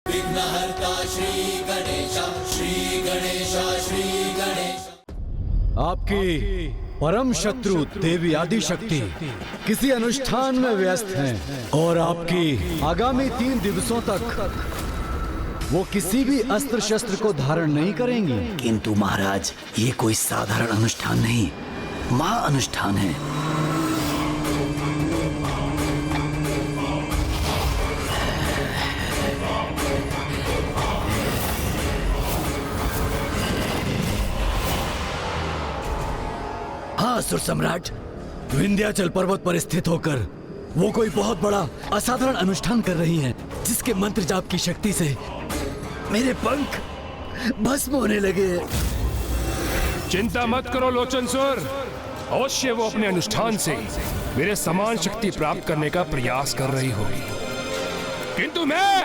विघ्नहर्ता श्री गणेश, श्री गणेश, श्री गणेश। आपकी परम शत्रु देवी आदिशक्ति किसी अनुष्ठान में व्यस्त हैं और आपकी आगामी 3 दिवसों तक वो किसी भी अस्त्र शस्त्र को धारण नहीं करेंगी। किंतु महाराज, ये कोई साधारण अनुष्ठान नहीं, महा अनुष्ठान है। हाँ सुर सम्राट, विंध्याचल पर्वत पर स्थित होकर वो कोई बहुत बड़ा असाधारण अनुष्ठान कर रही हैं, जिसके मंत्र जाप की शक्ति से मेरे पंख भस्म होने लगे। चिंता मत करो लोचन सुर, अवश्य वो अपने अनुष्ठान से मेरे समान शक्ति प्राप्त करने का प्रयास कर रही होगी, किंतु मैं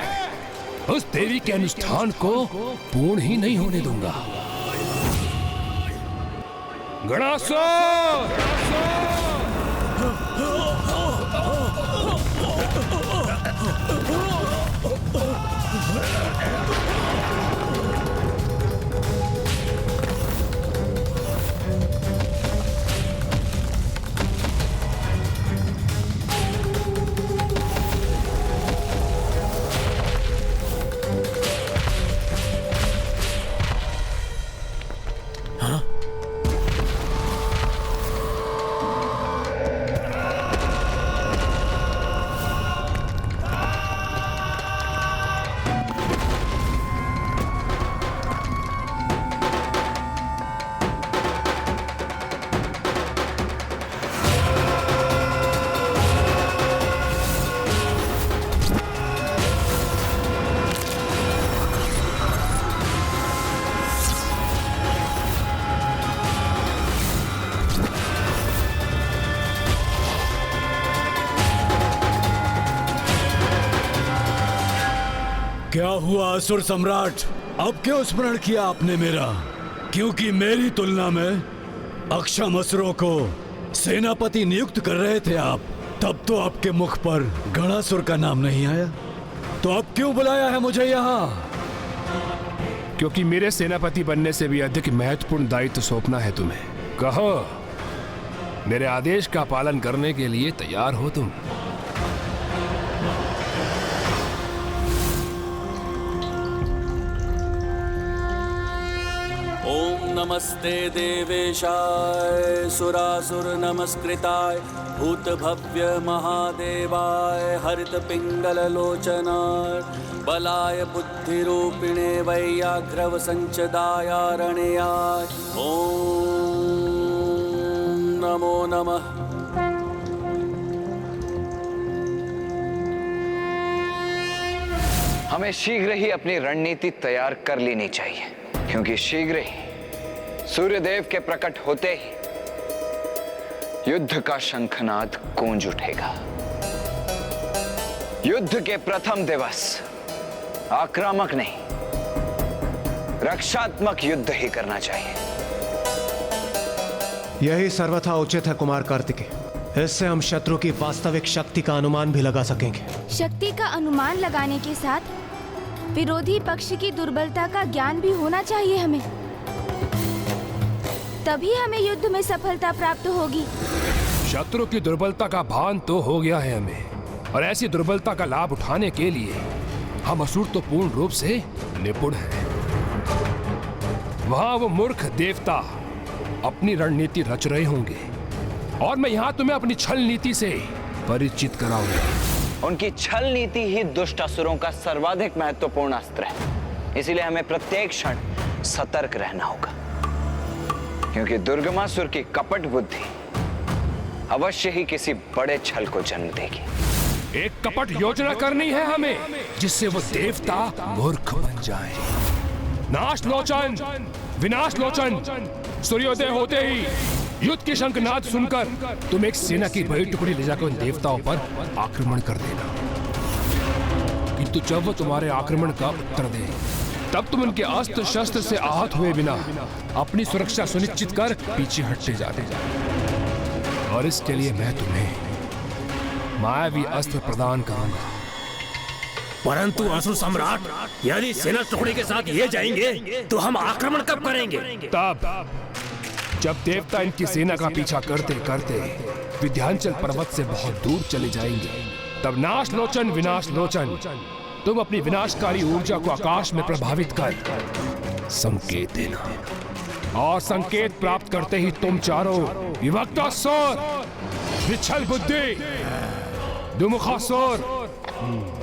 उस देवी के अनुष्ठान को पूर्ण ही नहीं होने दूंगा। गणासुर! क्या हुआ असुर सम्राट, अब क्यों स्मरण किया आपने मेरा? क्योंकि मेरी तुलना में अक्षम असुरों को सेनापति नियुक्त कर रहे थे आप, तब तो आपके मुख पर गणासुर का नाम नहीं आया। तो अब क्यों बुलाया है मुझे यहाँ? क्योंकि मेरे सेनापति बनने से भी अधिक महत्वपूर्ण दायित्व सौंपना है तुम्हें। कहो, मेरे आदेश का पालन करने के लिए तैयार हो तुम? ओम नमस्ते देवेशाय सुरासुर नमस्कृताय भूत भव्य महादेवाय हरित पिंगल लोचनाय बलाय बुद्धिरूपिणे वैयाघ्रव संचदाय रणयाय ओम नमो नमः। हमें शीघ्र ही अपनी रणनीति तैयार कर लेनी चाहिए, क्योंकि शीघ्र ही सूर्यदेव के प्रकट होते ही युद्ध का शंखनाद गूंज उठेगा। युद्ध के प्रथम दिवस आक्रामक नहीं, रक्षात्मक युद्ध ही करना चाहिए। यही सर्वथा उचित है कुमार कार्तिकेय। इससे हम शत्रु की वास्तविक शक्ति का अनुमान भी लगा सकेंगे। शक्ति का अनुमान लगाने के साथ विरोधी पक्ष की दुर्बलता का ज्ञान भी होना चाहिए हमें, तभी हमें युद्ध में सफलता प्राप्त होगी। शत्रु की दुर्बलता का भान तो हो गया है हमें, और ऐसी दुर्बलता का लाभ उठाने के लिए हम असुर तो पूर्ण रूप से निपुण हैं। वहां वो मूर्ख देवता अपनी रणनीति रच रहे होंगे, और मैं यहाँ तुम्हें अपनी छल नीति से परिचित कराऊंगा। उनकी छल नीति ही दुष्ट असुरों का सर्वाधिक महत्वपूर्ण अस्त्र है। इसीलिए हमें प्रत्येक क्षण सतर्क रहना होगा, क्योंकि दुर्गमासुर की कपट बुद्धि अवश्य ही किसी बड़े छल को जन्म देगी। एक कपट योजना करनी है हमें, जिससे वो देवता मूर्ख बन जाए। नाश लोचन, विनाश लोचन, सूर्योदय होते ही युद्ध के शंखनाद सुनकर तुम एक सेना की बड़ी टुकड़ी ले जाकर उन देवताओं पर आक्रमण कर देना। किंतु जब वो तुम्हारे आक्रमण का उत्तर दे, तब तुम उनके अस्त्र शस्त्र से आहत हुए बिना अपनी सुरक्षा सुनिश्चित कर पीछे हटते जाते। और इसके लिए मैं तुम्हें मायावी अस्त्र प्रदान करूंगा। परंतु असुर सम्राट, यदि सेना टुकड़ी के साथ ये जाएंगे तो हम आक्रमण कब करेंगे? तब जब देवता इनकी सेना का पीछा करते करते विंध्याचल पर्वत से बहुत दूर चले जाएंगे, तब नाश लोचन विनाश लोचन तुम अपनी विनाशकारी ऊर्जा को आकाश में प्रभावित कर संकेत देना, और संकेत प्राप्त करते ही तुम चारों विभक्तासुर, विच्छल बुद्धि, दुमुखासुर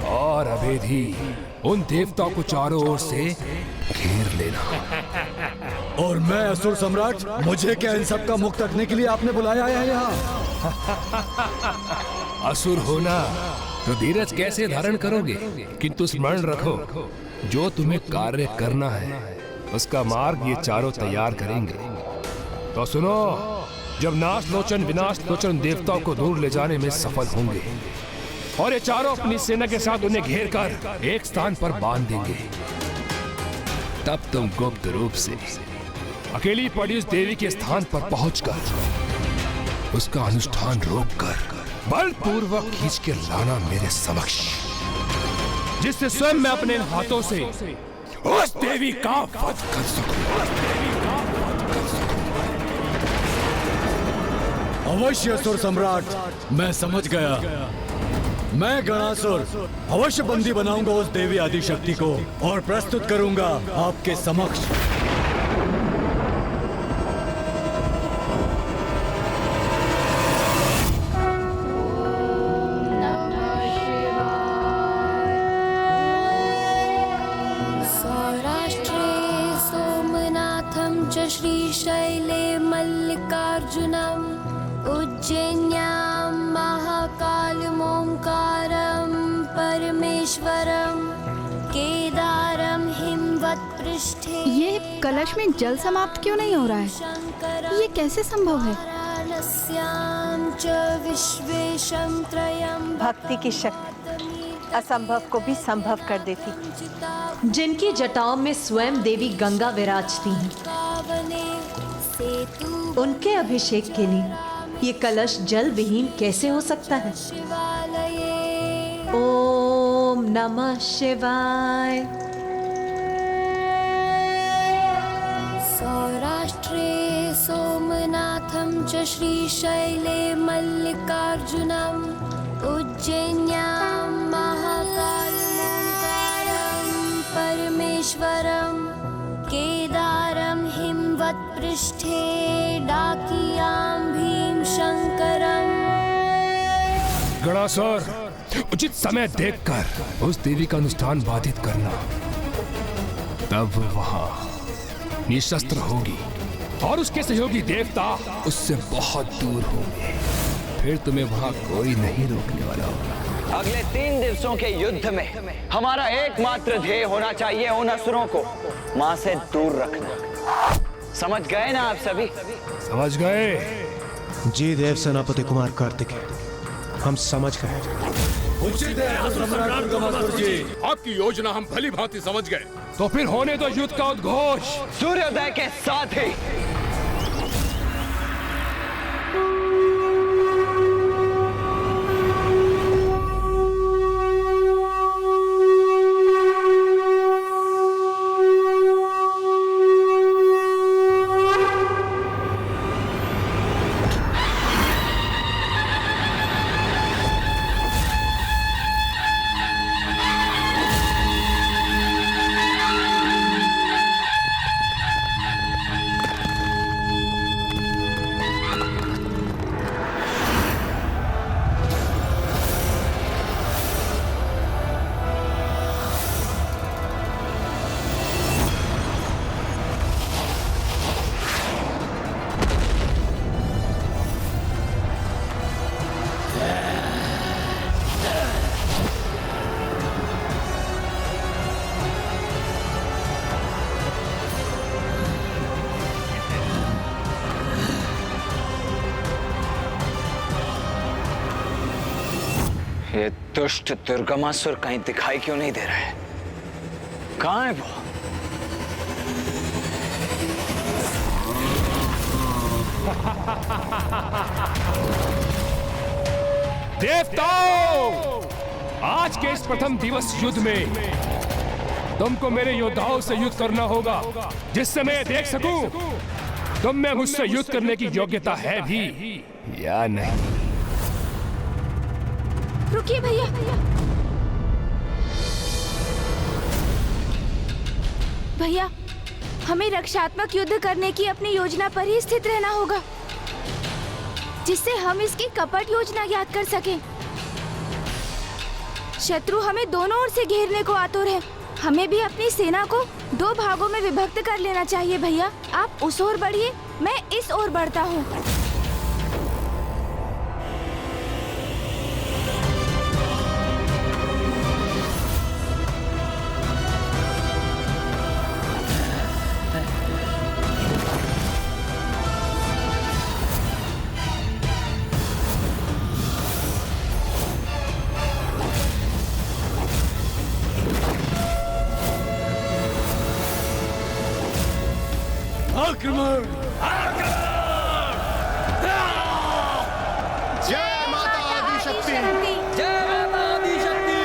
और अभेदी उन देवताओं को चारों ओर से घेर लेना। और मैं असुर सम्राट, मुझे क्या इन सब का मुक्त रखने के लिए आपने बुलाया है यहाँ? असुर होना तो धीरज कैसे धारण करोगे, किंतु स्मरण रखो जो तुम्हें कार्य करना है उसका मार्ग ये चारों तैयार करेंगे। तो सुनो, जब नाश लोचन विनाश लोचन देवताओं को दूर ले जाने में सफल होंगे और ये चारों अपनी सेना के साथ उन्हें घेर कर एक स्थान पर बांध देंगे, तब तुम गुप्त रूप से अकेली पड़ी उस देवी के स्थान पर पहुंचकर उसका अनुष्ठान रोककर बलपूर्वक खींच के लाना मेरे समक्ष, जिससे स्वयं मैं अपने हाथों से उस देवी का वध कर सकूं। अवश्य असुर सम्राट, मैं समझ गया। मैं गणासुर अवश्य बंदी बनाऊंगा उस देवी आदिशक्ति को और प्रस्तुत करूंगा आपके समक्ष। श्रीशैले मल्लिकार्जुनम उज्जैन्यां महाकालमोंकारं परमेश्वरं केदारं हिमवत् पृष्ठे। ये कलश में जल समाप्त क्यों नहीं हो रहा है? ये कैसे संभव है? भक्ति की शक्ति असंभव को भी संभव कर देती। जिनकी जटाओं में स्वयं देवी गंगा विराजती हैं, उनके अभिषेक के लिए ये कलश जल विहीन कैसे हो सकता है? ओम नमः शिवाय। सौराष्ट्रे सोमनाथं च श्रीशैले मल्लिकार्जुनम् उज्जैन्यां महाकालमोंकारं परमेश्वरं केदारं हिमवत् पृष्ठे डाकियां भीमशंकरं। गणासुर, उचित समय देखकर उस देवी का अनुष्ठान बाधित करना, तब वहां निशस्त्र होगी और उसके सहयोगी देवता उससे बहुत दूर होंगे, फिर तुम्हें वहां कोई नहीं रोकने वाला होगा। अगले 3 दिवसों के युद्ध में हमारा एकमात्र ध्येय होना चाहिए उन असुरों को मां से दूर रखना। समझ गए ना आप सभी? समझ गए? जी देव सेनापति कुमार कार्तिकेय, हम समझ गए। उचित है असुर सम्राट दुर्गमासुर जी। आपकी योजना हम भली भांति समझ गए, तो फिर होने दो युद्ध का उद्घोष। सूर्योदय के साथ ही ये दुष्ट दुर्गमासुर कहीं दिखाई क्यों नहीं दे रहा है? कहाँ है वो? देवताओं, आज के इस प्रथम दिवस युद्ध में तुमको मेरे योद्धाओं से युद्ध करना होगा, जिससे मैं देख सकूं तुम में मुझसे युद्ध करने की योग्यता है भी या नहीं। रुकिए भैया। भैया, हमें रक्षात्मक युद्ध करने की अपनी योजना पर ही स्थित रहना होगा, जिससे हम इसकी कपट योजना याद कर सकें। शत्रु हमें दोनों ओर से घेरने को आतुर है। हमें भी अपनी सेना को 2 भागों में विभक्त कर लेना चाहिए। भैया, आप उस ओर बढ़िए, मैं इस ओर बढ़ता हूँ। आक्रमण! जय माता आदिशक्ति! जय माता आदिशक्ति!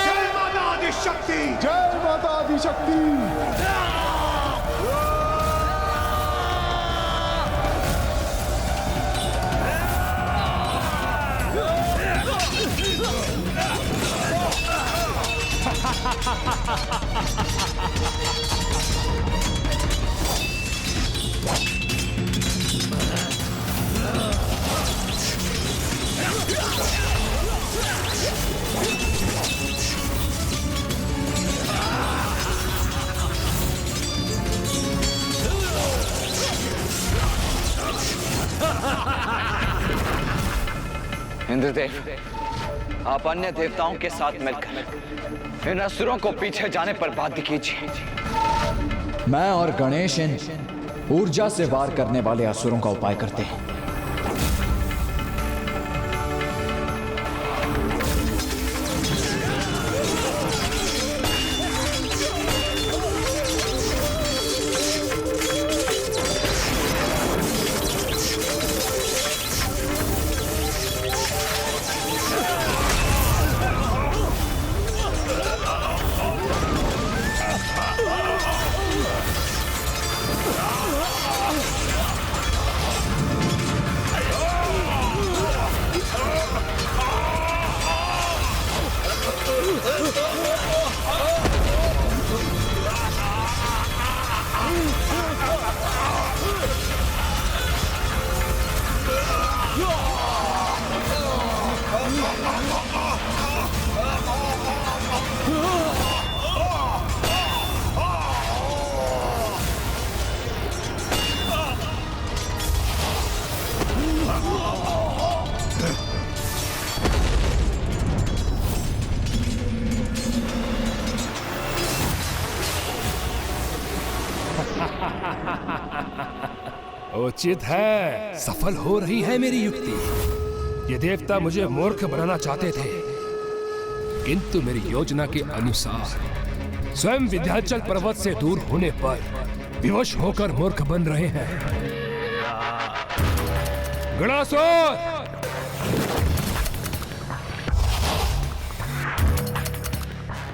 जय माता आदिशक्ति! जय माता आदिशक्ति! इंद्रदेव, आप अन्य देवताओं के साथ मिलकर इन असुरों को पीछे जाने पर बाध्य कीजिए। मैं और गणेश इन ऊर्जा से वार करने वाले असुरों का उपाय करते हैं। उचित है, सफल हो रही है मेरी युक्ति। ये देवता मुझे मूर्ख बनाना चाहते थे, किंतु मेरी योजना के अनुसार स्वयं विंध्याचल पर्वत से दूर होने पर विवश होकर मूर्ख बन रहे हैं। गणासुर!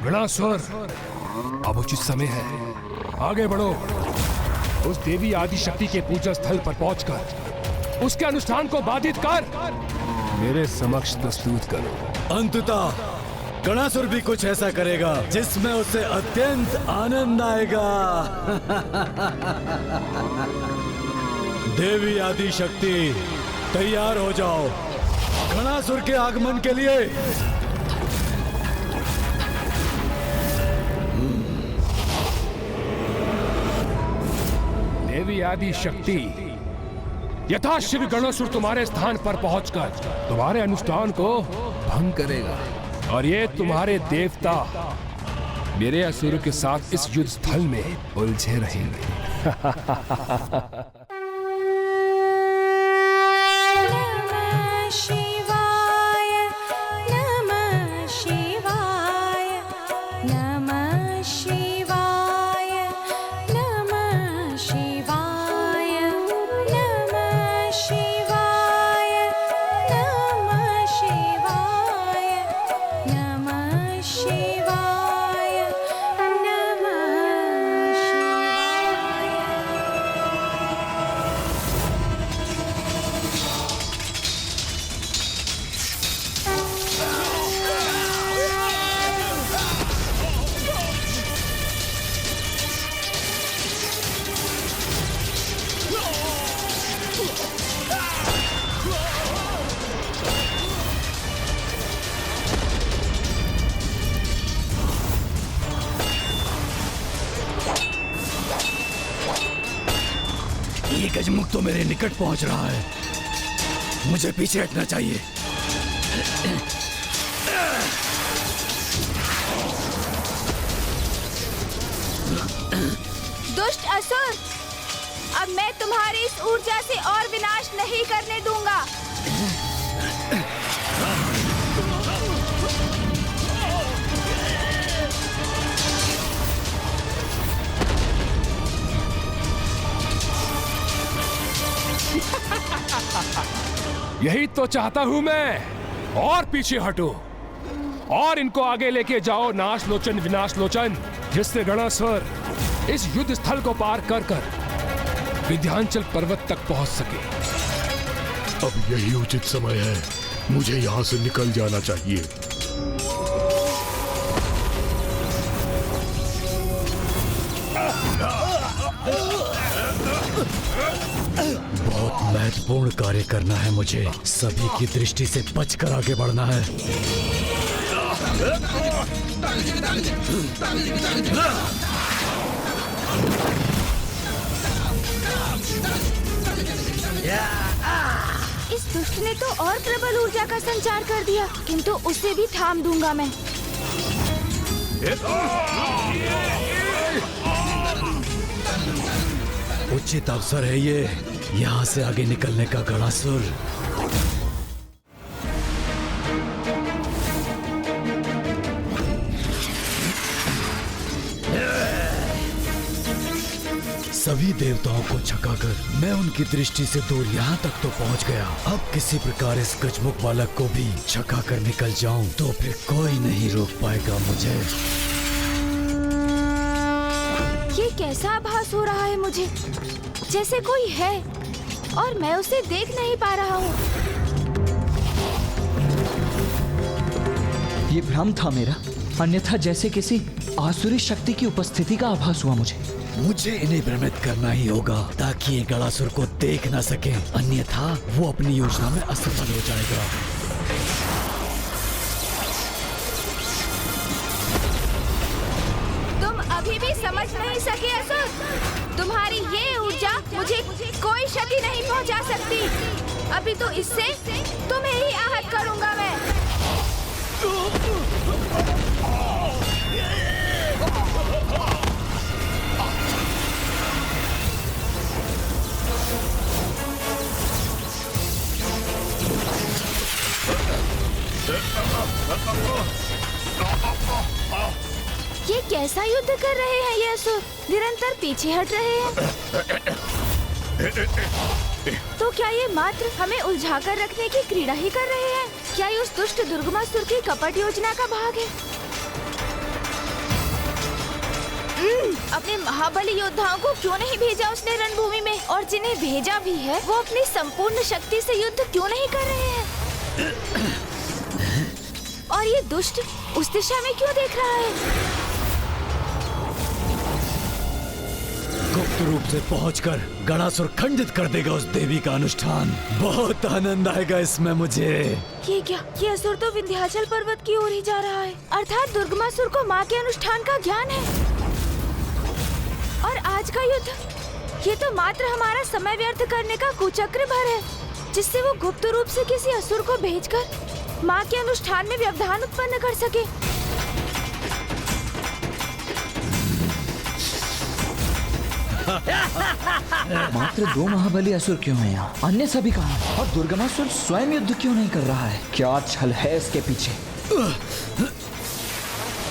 गणासुर, अब उचित समय है, आगे बढ़ो। उस देवी आदिशक्ति के पूजा स्थल पर पहुंचकर उसके अनुष्ठान को बाधित कर मेरे समक्ष प्रस्तुत करो। अंततः गणासुर भी कुछ ऐसा करेगा जिसमें उसे अत्यंत आनंद आएगा। देवी आदिशक्ति, तैयार हो जाओ गणासुर के आगमन के लिए। देवी आदि शक्ति, यथाशीघ्र गणासुर तुम्हारे स्थान पर पहुंचकर तुम्हारे अनुष्ठान को भंग करेगा और ये तुम्हारे देवता मेरे असुरों के साथ इस युद्ध स्थल में उलझे रहेंगे। शिवाय नमः शिवाय। ये गजमुख तो मेरे निकट पहुंच रहा है, मुझे पीछे हटना चाहिए। दुष्ट असुर, अब मैं तुम्हारी इस ऊर्जा से और विनाश नहीं करने दूंगा। यही तो चाहता हूं मैं। और पीछे हटो और इनको आगे लेके जाओ नाशलोचन विनाशलोचन, जिससे गणासुर इस युद्ध स्थल को पार कर कर विंध्याचल पर्वत तक पहुंच सके। अब यही उचित समय है, मुझे यहाँ से निकल जाना चाहिए। बहुत महत्वपूर्ण कार्य करना है मुझे, सभी की दृष्टि से बचकर आगे बढ़ना है। इस दुष्ट ने तो और प्रबल ऊर्जा का संचार कर दिया, किंतु उसे भी थाम दूंगा मैं। उचित अवसर है ये, यहाँ से आगे निकलने का गणासुर। सभी देवताओं को छकाकर मैं उनकी दृष्टि से दूर यहाँ तक तो पहुँच गया। अब किसी प्रकार इस गजमुख बालक को भी छकाकर निकल जाऊं तो फिर कोई नहीं रोक पाएगा मुझे। ये कैसा आभास हो रहा है मुझे, जैसे कोई है और मैं उसे देख नहीं पा रहा हूँ। ये भ्रम था मेरा, अन्यथा जैसे किसी आसुरी शक्ति की उपस्थिति का आभास हुआ मुझे इन्हें भ्रमित करना ही होगा ताकि ये गणासुर को देख ना सके, अन्यथा वो अपनी योजना में असफल हो जाएगा। तुम अभी भी समझ नहीं सके असुर, तुम्हारी ये ऊर्जा मुझे कोई क्षति नहीं पहुंचा सकती। अभी तो इससे तुम्हें ही आहत करूंगा मैं। ये कैसा युद्ध कर रहे हैं ये असुर, निरंतर पीछे हट रहे हैं। तो क्या ये मात्र हमें उलझाकर रखने की क्रीड़ा ही कर रहे हैं? क्या ये उस दुष्ट दुर्गमासुर की कपट योजना का भाग है? अपने महाबली योद्धाओं को क्यों नहीं भेजा उसने रणभूमि में, और जिन्हें भेजा भी है वो अपनी संपूर्ण शक्ति से युद्ध क्यों नहीं कर रहे हैं? और ये दुष्ट उस दिशा में क्यों देख रहा है? गुप्त रूप से पहुंचकर गणासुर खंडित कर देगा उस देवी का अनुष्ठान। बहुत आनंद आएगा इसमें मुझे। ये क्या, ये असुर तो विंध्याचल पर्वत की ओर ही जा रहा है, अर्थात दुर्गमासुर को माँ के अनुष्ठान का ज्ञान है। और आज का युद्ध, ये तो मात्र हमारा समय व्यर्थ करने का कुचक्र भर है, जिससे वो गुप्त रूप से किसी असुर को भेजकर माँ के अनुष्ठान में व्यवधान उत्पन्न कर सके। मात्र 2 महाबली असुर क्यों हैं यहाँ? अन्य सभी कहाँ? और दुर्गमासुर स्वयं युद्ध क्यों नहीं कर रहा है? क्या छल है इसके पीछे?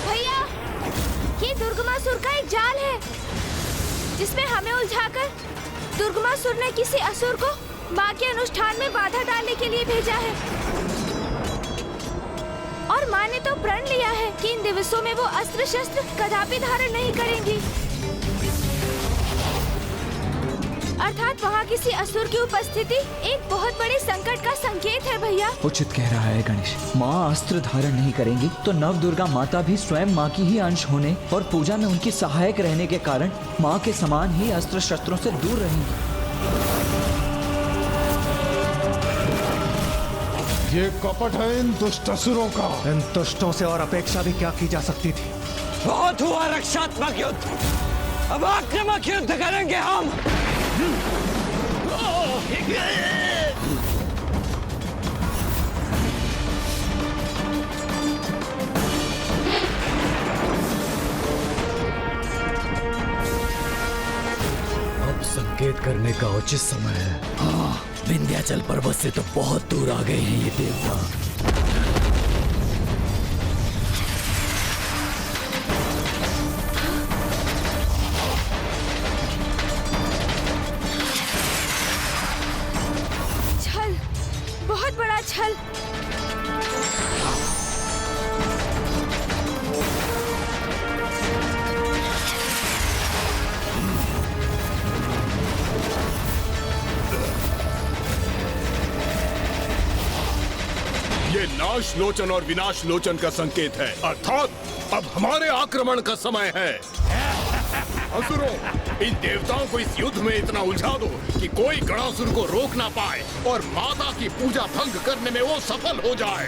भैया, ये दुर्गमासुर का एक जाल है, जिसमें हमें उलझाकर दुर्गमासुर ने किसी असुर को माँ के अनुष्ठान में बाधा डालने के लिए भेजा है। और और माँ ने तो प्रण लिया है कि इन दिवसों में वो अस्त्र शस्त्र कदापि धारण नहीं करेंगी। अर्थात वहाँ किसी असुर की उपस्थिति एक बहुत बड़े संकट का संकेत है भैया। उचित कह रहा है गणेश। माँ अस्त्र धारण नहीं करेंगी तो नव दुर्गा माता भी स्वयं माँ की ही अंश होने और पूजा में उनकी सहायक रहने के कारण माँ के समान ही अस्त्र शस्त्रों से दूर रहेंगी। ये कपट है इन दुष्ट असुरों का। इन दुष्टों से और अपेक्षा भी क्या की जा सकती थी। बहुत हुआ रक्षात्मक युद्ध, अब आक्रामक युद्ध करेंगे हम। अब संकेत करने का उचित समय है। हाँ, विंध्याचल पर्वत से तो बहुत दूर आ गए हैं ये देवता। छल, बहुत बड़ा छल। ये नाश लोचन और विनाश लोचन का संकेत है, अर्थात अब हमारे आक्रमण का समय है। असुरों, इन देवताओं को इस युद्ध में इतना उलझा दो कि कोई गणासुर को रोक ना पाए और माता की पूजा भंग करने में वो सफल हो जाए।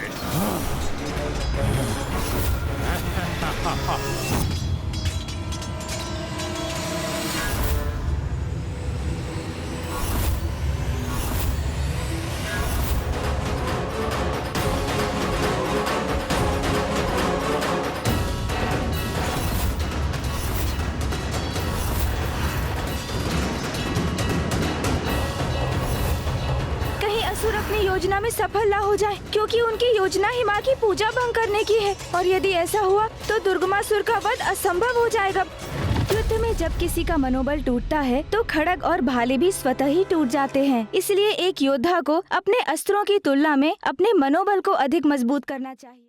असुर अपनी योजना में सफल ना हो जाए, क्योंकि उनकी योजना ही माँ की पूजा भंग करने की है। और यदि ऐसा हुआ तो दुर्गमासुर का वध असंभव हो जाएगा। युद्ध में जब किसी का मनोबल टूटता है तो खड़ग और भाले भी स्वतः ही टूट जाते हैं। इसलिए एक योद्धा को अपने अस्त्रों की तुलना में अपने मनोबल को अधिक मजबूत करना चाहिए।